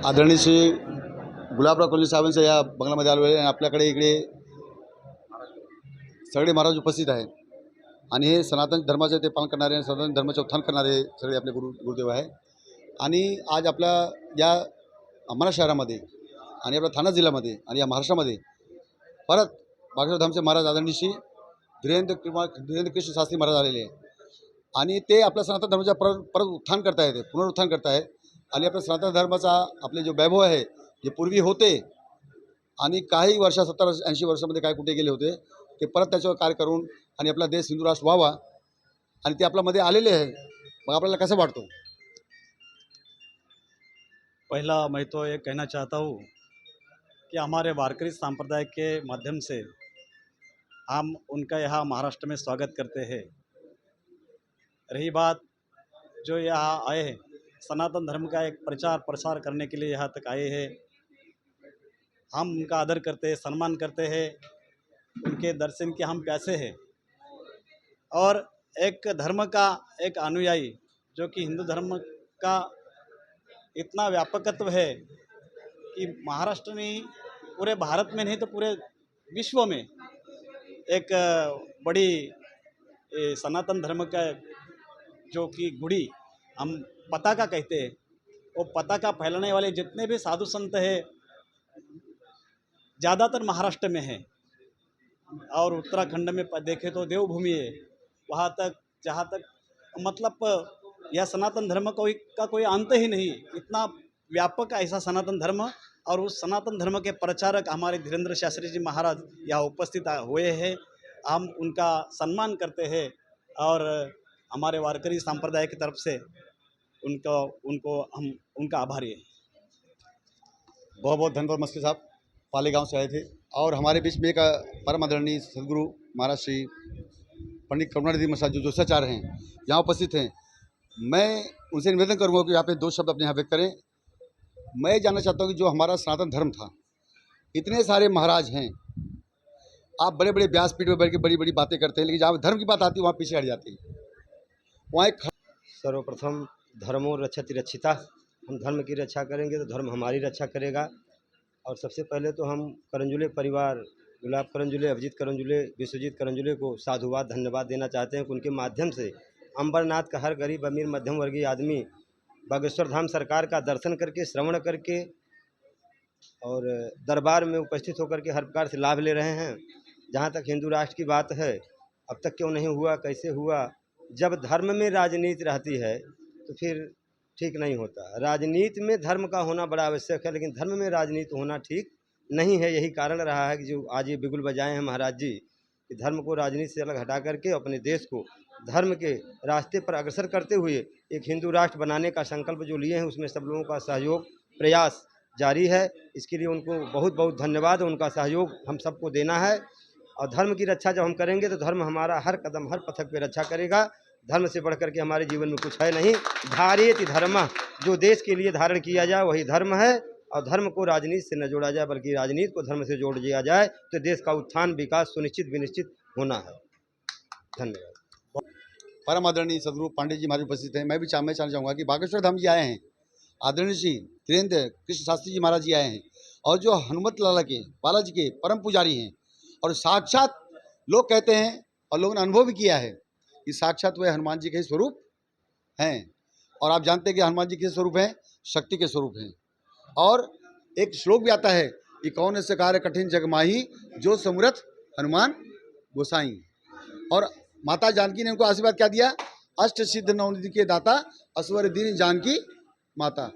आदरणीय श्री गुलाबराव कॉलनी साहेबांच्या या बंगल्यामध्ये आलो आहे आणि आपल्याकडे इकडे सगळे महाराज उपस्थित आहेत आणि हे सनातन धर्माचे ते पालन करणारे, सनातन धर्माचे उत्थान करणारे सगळे आपले गुरुदेव आहे। आणि आज आपल्या या अंमरनाथ शहरामध्ये आणि आपल्या ठाणे जिल्ह्यामध्ये आणि या महाराष्ट्रामध्ये परत बागेश्वर धामचे महाराज आदरणीय श्री धीरेंद्र कृष्ण शास्त्री महाराज आलेले आहे आणि ते आपल्या सनातन धर्माचा परत उत्थान करतायत, पुनरुत्थान करतायत। आणि आपल्या सनातन धर्माचा आपले जो वैभव आहे जे पूर्वी होते आणि काही वर्ष 70-80 वर्षामध्ये काय कुठे गेले होते ते परत त्याच्यावर कार्य करून आणि आपला देश हिंदू राष्ट्र व्हावा आणि ते आपल्यामध्ये आलेले आहे। मग आपल्याला कसं वाटतो? पहला मैं तो ये कहना चाहता हूँ कि हमारे वारकरी संप्रदाय के माध्यम से हम उनका यहाँ महाराष्ट्र में स्वागत करते हैं। रही बात जो यहाँ आए हैं सनातन धर्म का एक प्रचार प्रसार करने के लिए यहाँ तक आए हैं, हम उनका आदर करते हैं, सम्मान करते हैं, उनके दर्शन के हम प्यासे हैं। और एक धर्म का एक अनुयायी जो कि हिंदू धर्म का इतना व्यापकत्व है कि महाराष्ट्र में पूरे भारत में नहीं तो पूरे विश्व में एक बड़ी सनातन धर्म का जो कि गुड़ी हम पताका कहते हैं, वो पताका फैलाने वाले जितने भी साधु संत हैं ज़्यादातर महाराष्ट्र में हैं। और उत्तराखंड में देखें तो देवभूमि है, वहाँ तक जहाँ तक मतलब यह सनातन धर्म का कोई अंत ही नहीं, इतना व्यापक ऐसा सनातन धर्म। और उस सनातन धर्म के प्रचारक हमारे धीरेंद्र शास्त्री जी महाराज यहाँ उपस्थित हुए हैं, हम उनका सम्मान करते हैं और हमारे वारकरी संप्रदाय की तरफ से उनको हम उनका आभारी हैं। बहुत बहुत धन्यवाद। मस्के साहब पाले गांव से आए थे और हमारे बीच में एक परम आदरणीय सदगुरु महाराज श्री पंडित करुणानिधि महाराज जो जोशाचार्य हैं यहाँ उपस्थित हैं। मैं उनसे निवेदन करूँगा कि यहाँ पे 2 शब्द अपने यहाँ व्यक्त करें। मैं जानना चाहता हूँ कि जो हमारा सनातन धर्म था, इतने सारे महाराज हैं, आप बड़े बड़े व्यासपीठ में बैठ के बड़ी बड़ी बातें करते हैं, लेकिन जहाँ धर्म की बात आती है वहाँ पीछे हट जाते हैं। वहाँ एक सर्वप्रथम धर्मो रक्षति रक्षिता, हम धर्म की रक्षा करेंगे तो धर्म हमारी रक्षा करेगा। और सबसे पहले तो हम करंजुले परिवार, गुलाब करंजुले, अभिजीत करंजुले, विश्वजीत करंजुले को साधुवाद धन्यवाद देना चाहते हैं कि उनके माध्यम से अंबरनाथ का हर गरीब अमीर मध्यम वर्गीय आदमी बागेश्वर धाम सरकार का दर्शन करके, श्रवण करके और दरबार में उपस्थित होकर के हर प्रकार से लाभ ले रहे हैं। जहाँ तक हिंदू राष्ट्र की बात है, अब तक क्यों नहीं हुआ, कैसे हुआ? जब धर्म में राजनीति रहती है तो फिर ठीक नहीं होता। राजनीति में धर्म का होना बड़ा आवश्यक है, लेकिन धर्म में राजनीति होना ठीक नहीं है। यही कारण रहा है कि जो आज ये बिगुल बजाए हैं महाराज जी कि धर्म को राजनीति से अलग हटा करके अपने देश को धर्म के रास्ते पर अग्रसर करते हुए एक हिंदू राष्ट्र बनाने का संकल्प जो लिए हैं, उसमें सब लोगों का सहयोग प्रयास जारी है। इसके लिए उनको बहुत बहुत धन्यवाद। उनका सहयोग हम सबको देना है और धर्म की रक्षा जब हम करेंगे तो धर्म हमारा हर कदम हर पथक पे रक्षा करेगा। धर्म से बढ़ करके हमारे जीवन में कुछ है नहीं। धारेति धर्म, जो देश के लिए धारण किया जाए वही धर्म है और धर्म को राजनीति से न जोड़ा जाए बल्कि राजनीति को धर्म से जोड़ दिया जाए तो देश का उत्थान विकास सुनिश्चित विनिश्चित होना है। धन्यवाद। परम आदरणीय सदगुरु पांडे जी महाराज उपस्थित हैं। मैं जानना चाहूँगा कि बागेश्वर धाम जी आए हैं, आदरणीय श्री धीरेंद्र कृष्ण शास्त्री जी महाराज जी आए हैं और जो हनुमत लाला के बालाजी के परम पुजारी हैं और साक्षात लोग कहते हैं और लोगों ने अनुभव भी किया है कि साक्षात वह हनुमान जी के स्वरूप हैं। और आप जानते हैं कि हनुमान जी के स्वरूप हैं, शक्ति के स्वरूप हैं। और एक श्लोक भी आता है कि कौन ऐसे कार्य कठिन जग माही जो समूरथ हनुमान गोसाई। और माता जानकी ने उनको आशीर्वाद क्या दिया? अष्ट सिद्ध नवनिधि के दाता असवर दीन जानकी माता।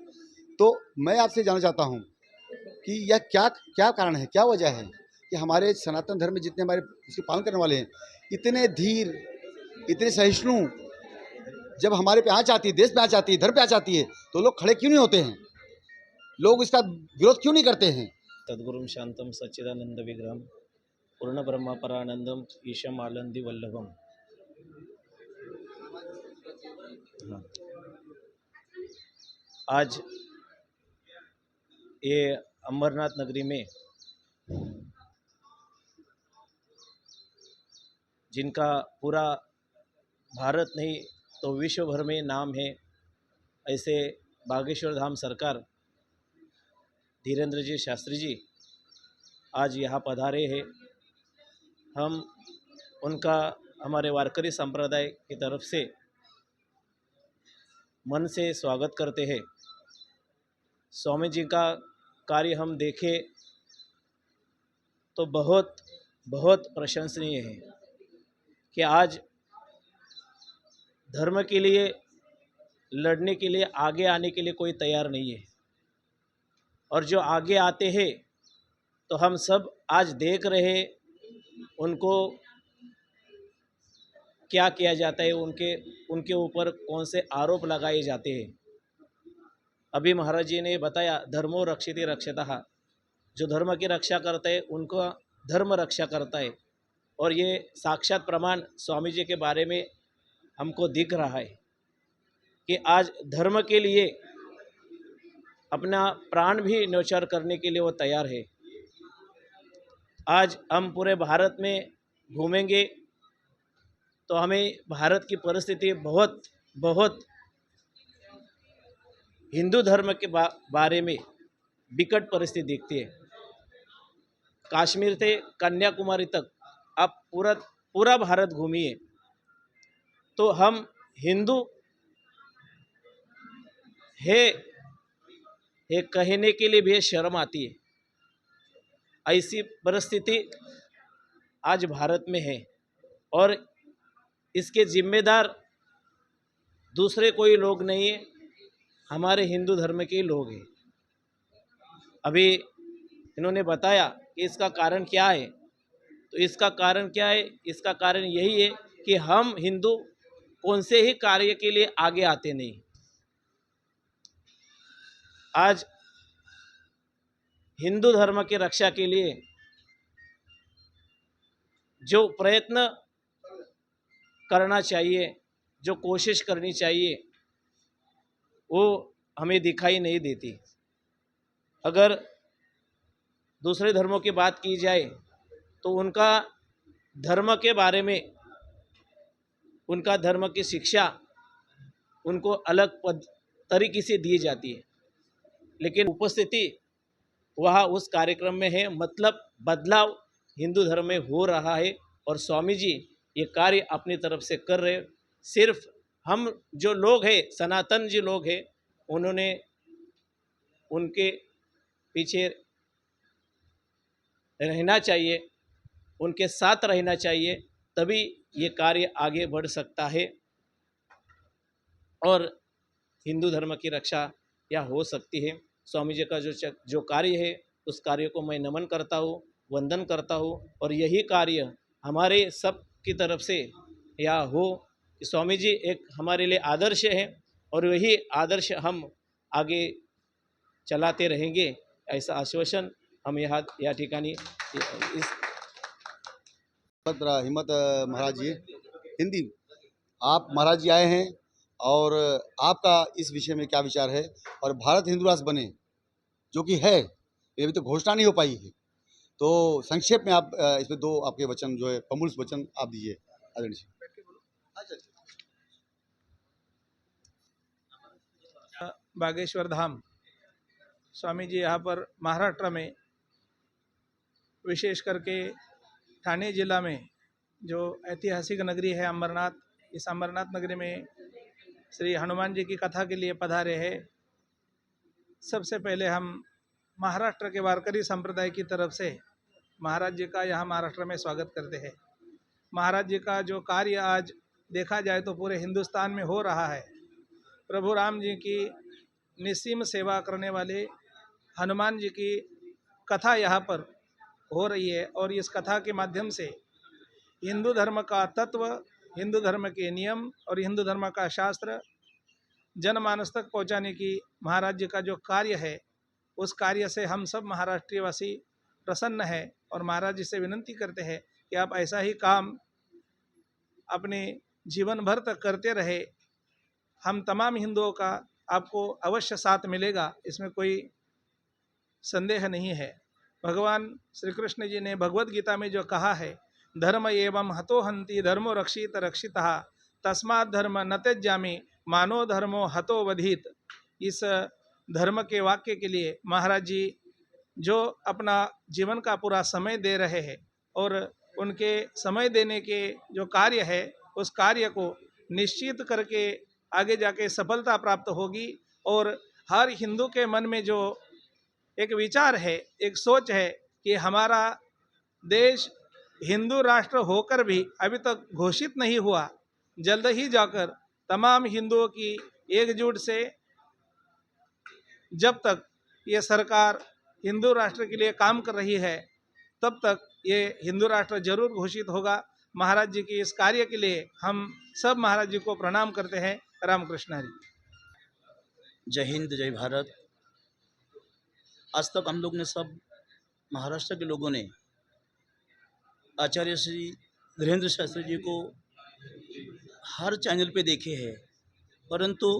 तो मैं आपसे जानना चाहता हूँ कि यह क्या कारण है, क्या वजह है कि हमारे सनातन धर्म में जितने हमारे उसके पालन करने वाले हैं इतने धीर, इतने सहिष्णु, जब हमारे पे आँच आती है, देश पे आँच आती है, धर्म पे आँच आती है तो लोग खड़े क्यों नहीं होते हैं? लोग इसका विरोध क्यों नहीं करते हैं? सद्गुरुं शांतं सच्चिदानंद विग्रहं पूर्ण ब्रह्म परानंदम ईशम आनंदी वल्लभम। हाँ। आज ये अमरनाथ नगरी में जिनका पूरा भारत नहीं तो विश्व भर में नाम है, ऐसे बागेश्वर धाम सरकार धीरेन्द्र जी शास्त्री जी आज यहाँ पधारे हैं। हम उनका हमारे वारकरी संप्रदाय की तरफ से मन से स्वागत करते हैं। स्वामी जी का कार्य हम देखें तो बहुत बहुत प्रशंसनीय है कि आज धर्म के लिए लड़ने के लिए आगे आने के लिए कोई तैयार नहीं है, और जो आगे आते हैं तो हम सब आज देख रहे हैं उनको क्या किया जाता है, उनके ऊपर कौन से आरोप लगाए जाते हैं। अभी महाराज जी ने बताया धर्मो रक्षिते रक्षितः, जो धर्म की रक्षा करता है उनका धर्म रक्षा करता है। और ये साक्षात प्रमाण स्वामी जी के बारे में हमको दिख रहा है कि आज धर्म के लिए अपना प्राण भी न्यौछावर करने के लिए वो तैयार है। आज हम पूरे भारत में घूमेंगे तो हमें भारत की परिस्थिति बहुत बहुत हिंदू धर्म के बारे में विकट परिस्थिति दिखती है। कश्मीर से कन्याकुमारी तक आप पूरा भारत घूमिए तो हम हिंदू है कहने के लिए भी शर्म आती है। ऐसी परिस्थिति आज भारत में है और इसके जिम्मेदार दूसरे कोई लोग नहीं है, हमारे हिंदू धर्म के लोग हैं। अभी इन्होंने बताया कि इसका कारण क्या है, तो इसका कारण क्या है? इसका कारण यही है कि हम हिंदू कौन से ही कार्य के लिए आगे आते नहीं। आज हिंदू धर्म की रक्षा के लिए जो प्रयत्न करना चाहिए, जो कोशिश करनी चाहिए, वो हमें दिखाई नहीं देती। अगर दूसरे धर्मों की बात की जाए तो उनका धर्म के बारे में, उनका धर्म की शिक्षा उनको अलग तरीके से दी जाती है, लेकिन उपस्थिति वह उस कार्यक्रम में है। मतलब बदलाव हिंदू धर्म में हो रहा है और स्वामी जी ये कार्य अपनी तरफ से कर रहे। सिर्फ हम जो लोग हैं, सनातन जी लोग हैं, उन्होंने उनके पीछे रहना चाहिए, उनके साथ रहना चाहिए, तभी ये कार्य आगे बढ़ सकता है और हिंदू धर्म की रक्षा या हो सकती है। स्वामी जी का जो कार्य है उस कार्य को मैं नमन करता हूँ, वंदन करता हूँ और यही कार्य हमारे सब की तरफ से या हो। स्वामी जी एक हमारे लिए आदर्श है और वही आदर्श हम आगे चलाते रहेंगे, ऐसा आश्वासन हम या ठिकाणी इस हिम्मत महाराज जी हिंदी, आप महाराज जी आए हैं और आपका इस विषय में क्या विचार है? और भारत हिंदू राष्ट्र बने जो कि है, ये अभी तो घोषणा नहीं हो पाई है, तो संक्षेप में आप इसमें दो आपके वचन जो है प्रमुख वचन आप दीजिए आदरणीय जी। बागेश्वर धाम स्वामी जी यहाँ पर महाराष्ट्र में, विशेष करके ठाणे जिला में जो ऐतिहासिक नगरी है अमरनाथ, इस अमरनाथ नगरी में श्री हनुमान जी की कथा के लिए पधारे हैं। सबसे पहले हम महाराष्ट्र के वारकरी संप्रदाय की तरफ से महाराज जी का यहाँ महाराष्ट्र में स्वागत करते हैं। महाराज जी का जो कार्य आज देखा जाए तो पूरे हिंदुस्तान में हो रहा है। प्रभु राम जी की निस्सीम सेवा करने वाले हनुमान जी की कथा यहाँ पर हो रही है और इस कथा के माध्यम से हिंदू धर्म का तत्व, हिंदू धर्म के नियम और हिंदू धर्म का शास्त्र जनमानस तक पहुँचाने की महाराज जी का जो कार्य है, उस कार्य से हम सब महाराष्ट्रीयवासी प्रसन्न है और महाराज जी से विनती करते हैं कि आप ऐसा ही काम अपने जीवन भर तक करते रहे। हम तमाम हिंदुओं का आपको अवश्य साथ मिलेगा, इसमें कोई संदेह नहीं है। भगवान श्री कृष्ण जी ने भगवत गीता में जो कहा है, धर्म एवं हतो हंति धर्मो रक्षित रक्षितः तस्मात् धर्म न त्यज्यामि मानो धर्मो हतो वधित। इस धर्म के वाक्य के लिए महाराज जी जो अपना जीवन का पूरा समय दे रहे हैं और उनके समय देने के जो कार्य है उस कार्य को निश्चित करके आगे जाके सफलता प्राप्त होगी। और हर हिंदू के मन में जो एक विचार है, एक सोच है कि हमारा देश हिंदू राष्ट्र होकर भी अभी तक घोषित नहीं हुआ, जल्द ही जाकर तमाम हिंदुओं की एकजुट से जब तक ये सरकार हिंदू राष्ट्र के लिए काम कर रही है तब तक ये हिंदू राष्ट्र जरूर घोषित होगा। महाराज जी के इस कार्य के लिए हम सब महाराज जी को प्रणाम करते हैं। रामकृष्ण हरि। जय हिंद, जय भारत। आज तक हम लोग ने सब महाराष्ट्र के लोगों ने आचार्य श्री धीरेन्द्र शास्त्री जी को हर चैनल पे देखे हैं, परंतु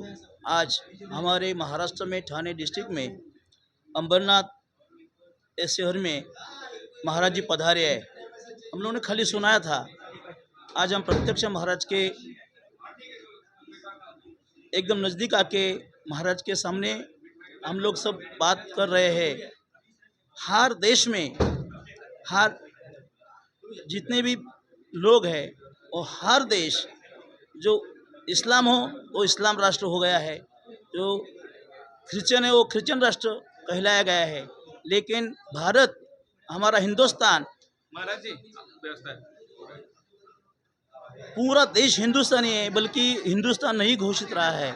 आज हमारे महाराष्ट्र में ठाणे डिस्ट्रिक्ट में अंबरनाथ इस शहर में महाराज जी पधारे हैं। हम लोगों ने खाली सुनाया था, आज हम प्रत्यक्ष महाराज के एकदम नज़दीक आके महाराज के सामने हम लोग सब बात कर रहे हैं। हर देश में हर जितने भी लोग हैं और हर देश जो इस्लाम हो वो इस्लाम राष्ट्र हो गया है, जो क्रिश्चियन है वो क्रिश्चियन राष्ट्र कहलाया गया है। लेकिन भारत हमारा हिंदुस्तान, महाराज जी पूरा देश हिंदुस्तानी है, बल्कि हिंदुस्तान नहीं घोषित रहा है।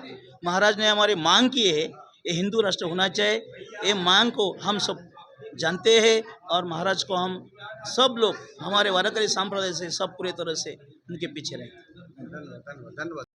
महाराज ने हमारी मांग की है ये हिंदू राष्ट्र होना चाहिए। ये मांग को हम सब जानते हैं और महाराज को हम सब लोग हमारे वारकरी संप्रदाय से सब पूरे तरह से उनके पीछे रहे। धन्यवाद।